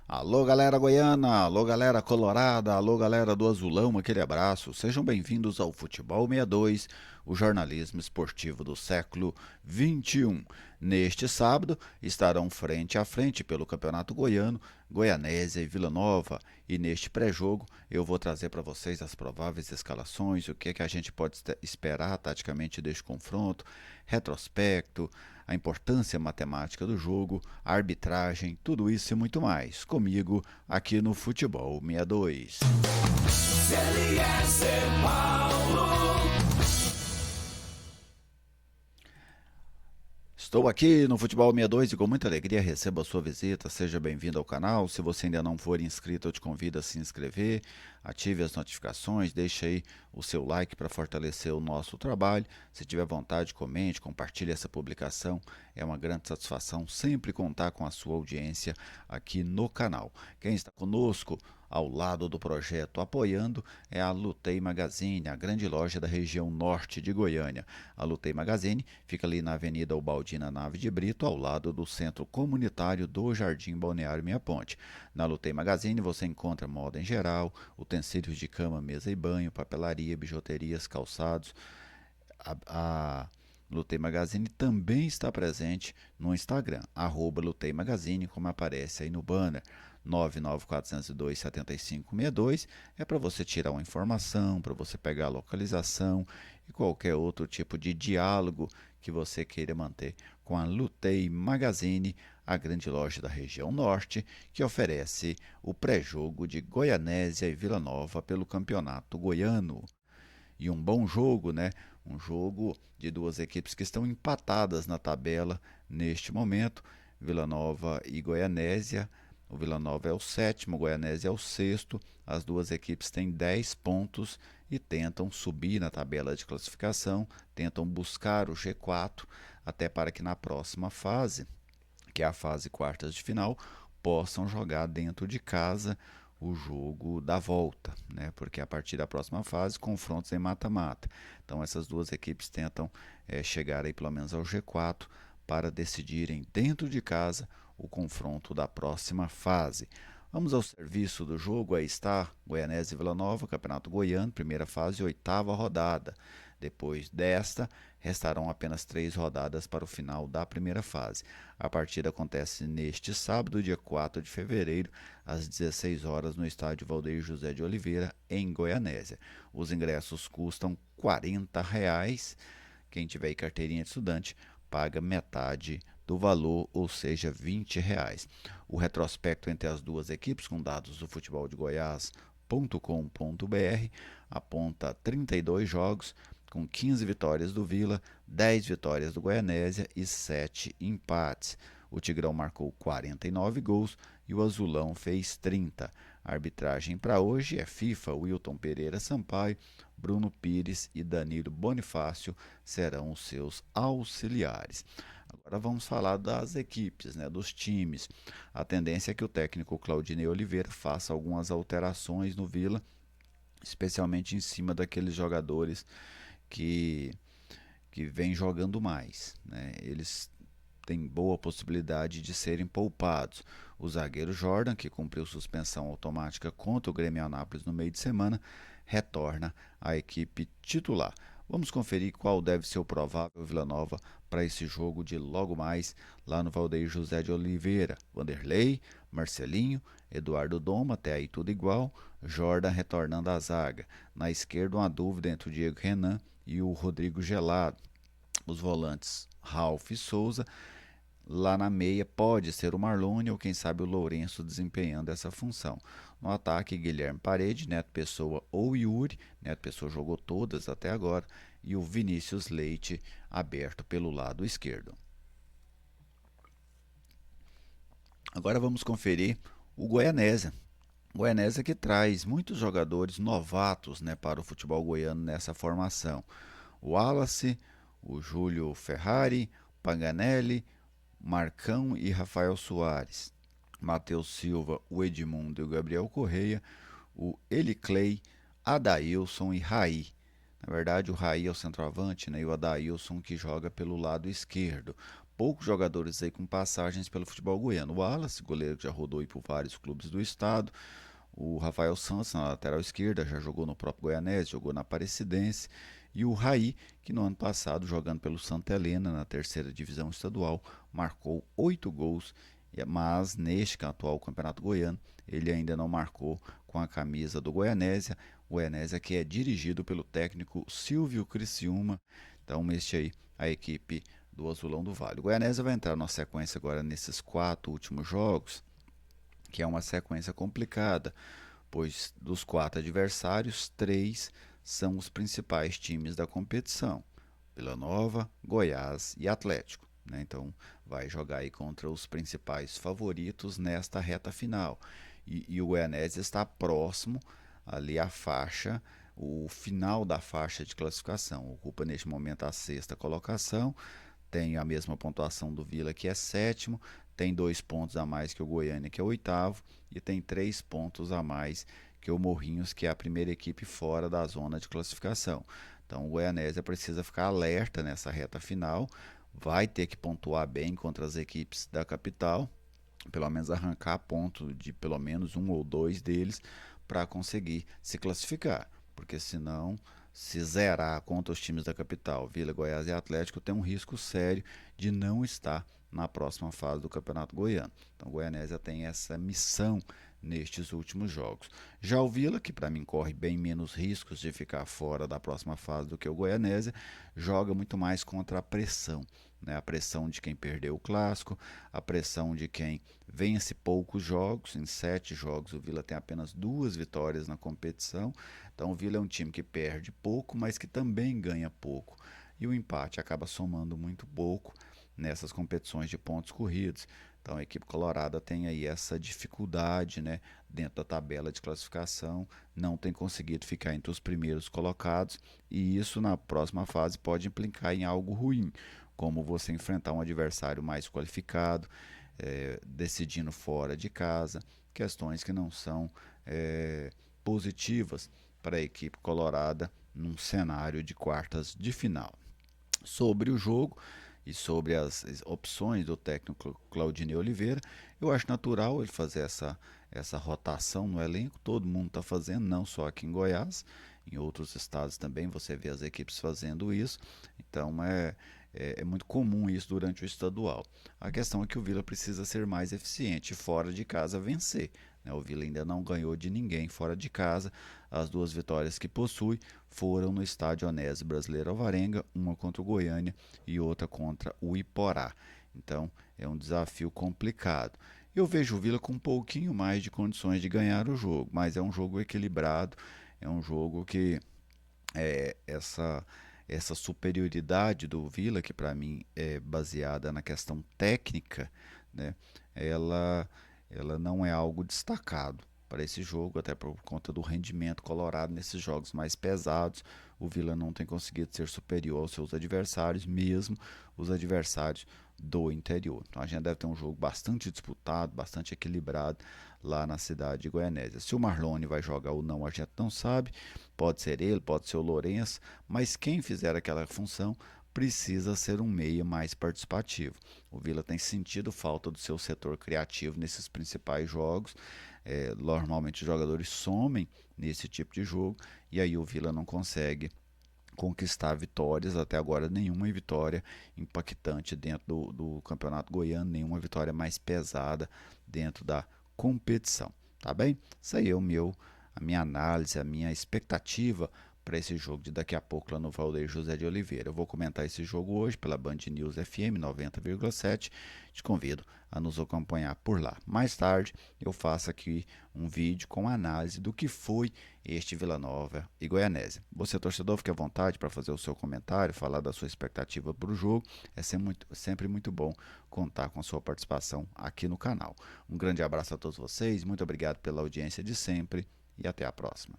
Alô, galera goiana, alô, galera colorada, alô, galera do azulão, aquele abraço. Sejam bem-vindos ao Futebol 62, o jornalismo esportivo do século 21. Neste sábado, estarão frente a frente pelo Campeonato Goiano, Goianésia e Vila Nova. E neste pré-jogo, eu vou trazer para vocês as prováveis escalações, o que é que a gente pode esperar taticamente deste confronto, retrospecto, a importância matemática do jogo, a arbitragem, tudo isso e muito mais. Comigo aqui no Futebol 62. CLS Paulo. Estou aqui no Futebol 62 e com muita alegria recebo a sua visita. Seja bem-vindo ao canal. Se você ainda não for inscrito, eu te convido a se inscrever, ative as notificações, deixe aí o seu like para fortalecer o nosso trabalho. Se tiver vontade, comente, compartilhe essa publicação. É uma grande satisfação sempre contar com a sua audiência aqui no canal. Quem está conosco ao lado do projeto apoiando é a Lutei Magazine, a grande loja da região norte de Goiânia. A Lutei Magazine fica ali na Avenida Ubaldina Nave de Brito, ao lado do Centro Comunitário do Jardim Balneário Minha Ponte. Na Lutei Magazine você encontra moda em geral, utensílios de cama, mesa e banho, papelaria, bijuterias, calçados. A Lutei Magazine também está presente no Instagram, @Lutei Magazine, como aparece aí no banner. 99402-7562 é para você tirar uma informação, para você pegar a localização e qualquer outro tipo de diálogo que você queira manter com a Lutei Magazine, a grande loja da região norte, que oferece o pré-jogo de Goianésia e Vila Nova pelo Campeonato Goiano. E um bom jogo, né? Um jogo de duas equipes que estão empatadas na tabela neste momento, Vila Nova e Goianésia. O Vila Nova é o sétimo, o Goianésia é o sexto. As duas equipes têm 10 pontos e tentam subir na tabela de classificação, tentam buscar o G4, até para que na próxima fase, que é a fase quartas de final, possam jogar dentro de casa o jogo da volta, né? Porque a partir da próxima fase, confrontos em mata-mata. Então essas duas equipes tentam chegar aí pelo menos ao G4 para decidirem dentro de casa o confronto da próxima fase. Vamos ao serviço do jogo, aí está Goianésia e Vila Nova, Campeonato Goiano, primeira fase, oitava rodada. Depois desta, restarão apenas 3 rodadas para o final da primeira fase. A partida acontece neste sábado, dia 4 de fevereiro, às 16 horas, no estádio Valdeir José de Oliveira, em Goianésia. Os ingressos custam R$ 40. Quem tiver carteirinha de estudante paga metade do valor, ou seja, R$ 20. O retrospecto entre as duas equipes, com dados do futebol de Goiás.com.br, aponta 32 jogos, com 15 vitórias do Vila, 10 vitórias do Goianésia e 7 empates. O Tigrão marcou 49 gols e o Azulão fez 30. A arbitragem para hoje é FIFA, Wilton Pereira Sampaio, Bruno Pires e Danilo Bonifácio serão os seus auxiliares. Agora vamos falar das equipes, né, dos times. A tendência é que o técnico Claudinei Oliveira faça algumas alterações no Vila, especialmente em cima daqueles jogadores que, que vêm jogando mais, né? Eles têm boa possibilidade de serem poupados. O zagueiro Jordan, que cumpriu suspensão automática contra o Grêmio Anápolis no meio de semana, retorna à equipe titular. Vamos conferir qual deve ser o provável Vila Nova para esse jogo de logo mais lá no Valdeir José de Oliveira. Vanderlei, Marcelinho, Eduardo Doma, até aí tudo igual. Jordan retornando à zaga. Na esquerda, uma dúvida entre o Diego Renan e o Rodrigo Gelado. Os volantes Ralf e Souza. Lá na meia pode ser o Marlone ou quem sabe o Lourenço desempenhando essa função. No ataque, Guilherme Parede, Neto Pessoa ou Yuri. Neto Pessoa jogou todas até agora. E o Vinícius Leite aberto pelo lado esquerdo. Agora vamos conferir o Goianésia. Goianésia que traz muitos jogadores novatos, né, para o futebol goiano nessa formação. O Wallace, o Júlio Ferrari, Paganelli, Marcão e Rafael Soares, Matheus Silva, o Edmundo e o Gabriel Correia, o Eli Clay, Adailson e Raí. Na verdade, o Raí é o centroavante, né, e o Adailson que joga pelo lado esquerdo. poucos jogadores aí com passagens pelo futebol goiano. O Wallace, goleiro que já rodou aí por vários clubes do estado. O Rafael Santos, na lateral esquerda, já jogou no próprio Goianese, jogou na Aparecidense. E o Raí, que no ano passado, jogando pelo Santa Helena, na terceira divisão estadual, marcou 8 gols. Mas neste atual campeonato goiano, ele ainda não marcou com a camisa do Goianésia. Goianésia que é dirigido pelo técnico Silvio Criciúma. Então, este aí, a equipe do Azulão do Vale. O Goianésia vai entrar na sequência agora nesses 4 últimos jogos, que é uma sequência complicada, pois dos 4 adversários, 3 são os principais times da competição: Vila Nova, Goiás e Atlético. Né? Então vai jogar aí contra os principais favoritos nesta reta final. E o Goianésia está próximo ali à faixa, o final da faixa de classificação. Ocupa neste momento a sexta colocação, tem a mesma pontuação do Vila, que é sétimo, tem 2 pontos a mais que o Goiânia, que é oitavo, e tem 3 pontos a mais que o Morrinhos, que é a primeira equipe fora da zona de classificação. Então o Goianésia precisa ficar alerta nessa reta final, vai ter que pontuar bem contra as equipes da capital, pelo menos arrancar ponto de pelo menos um ou dois deles para conseguir se classificar, porque senão, se zerar contra os times da capital, Vila, Goiás e Atlético, tem um risco sério de não estar na próxima fase do Campeonato Goiano. Então, o Goianésia tem essa missão nestes últimos jogos. Já o Vila, que para mim corre bem menos riscos de ficar fora da próxima fase do que o Goianésia, joga muito mais contra a pressão. Né? A pressão de quem perdeu o clássico, a pressão de quem vence poucos jogos. Em 7 jogos o Vila tem apenas 2 vitórias na competição. Então o Vila é um time que perde pouco, mas que também ganha pouco. E o empate acaba somando muito pouco nessas competições de pontos corridos. Então a equipe colorada tem aí essa dificuldade, né, dentro da tabela de classificação, não tem conseguido ficar entre os primeiros colocados, e isso na próxima fase pode implicar em algo ruim, como você enfrentar um adversário mais qualificado, decidindo fora de casa, questões que não são positivas para a equipe colorada num cenário de quartas de final. Sobre o jogo e sobre as opções do técnico Claudinei Oliveira, eu acho natural ele fazer essa rotação no elenco. Todo mundo está fazendo, não só aqui em Goiás, em outros estados também você vê as equipes fazendo isso. Então é muito comum isso durante o estadual. A questão é que o Vila precisa ser mais eficiente, fora de casa vencer. Né? O Vila ainda não ganhou de ninguém fora de casa. As 2 vitórias que possui foram no estádio Onésio Brasileiro Alvarenga, uma contra o Goiânia e outra contra o Iporá. Então é um desafio complicado. Eu vejo o Vila com um pouquinho mais de condições de ganhar o jogo, mas é um jogo equilibrado, é um jogo que essa superioridade do Vila, que para mim é baseada na questão técnica, né, ela, ela não é algo destacado para esse jogo, até por conta do rendimento colorado nesses jogos mais pesados. O Vila não tem conseguido ser superior aos seus adversários, mesmo os adversários do interior. Então a gente deve ter um jogo bastante disputado, bastante equilibrado lá na cidade de Goianésia. Se o Marlone vai jogar ou não, a gente não sabe. Pode ser ele, pode ser o Lourenço, mas quem fizer aquela função precisa ser um meia mais participativo. O Vila tem sentido falta do seu setor criativo nesses principais jogos. Normalmente os jogadores somem nesse tipo de jogo e aí o Vila não consegue conquistar vitórias. Até agora nenhuma vitória impactante dentro do campeonato goiano, nenhuma vitória mais pesada dentro da competição. Tá bem? Isso aí é a minha análise, a minha expectativa para esse jogo de daqui a pouco lá no Valdeir José de Oliveira. Eu vou comentar esse jogo hoje pela Band News FM 90,7. Te convido a nos acompanhar por lá. Mais tarde eu faço aqui um vídeo com análise do que foi este Vila Nova e Goianésia. Você, torcedor, fique à vontade para fazer o seu comentário, falar da sua expectativa para o jogo. É sempre muito bom contar com a sua participação aqui no canal. Um grande abraço a todos vocês, muito obrigado pela audiência de sempre e até a próxima.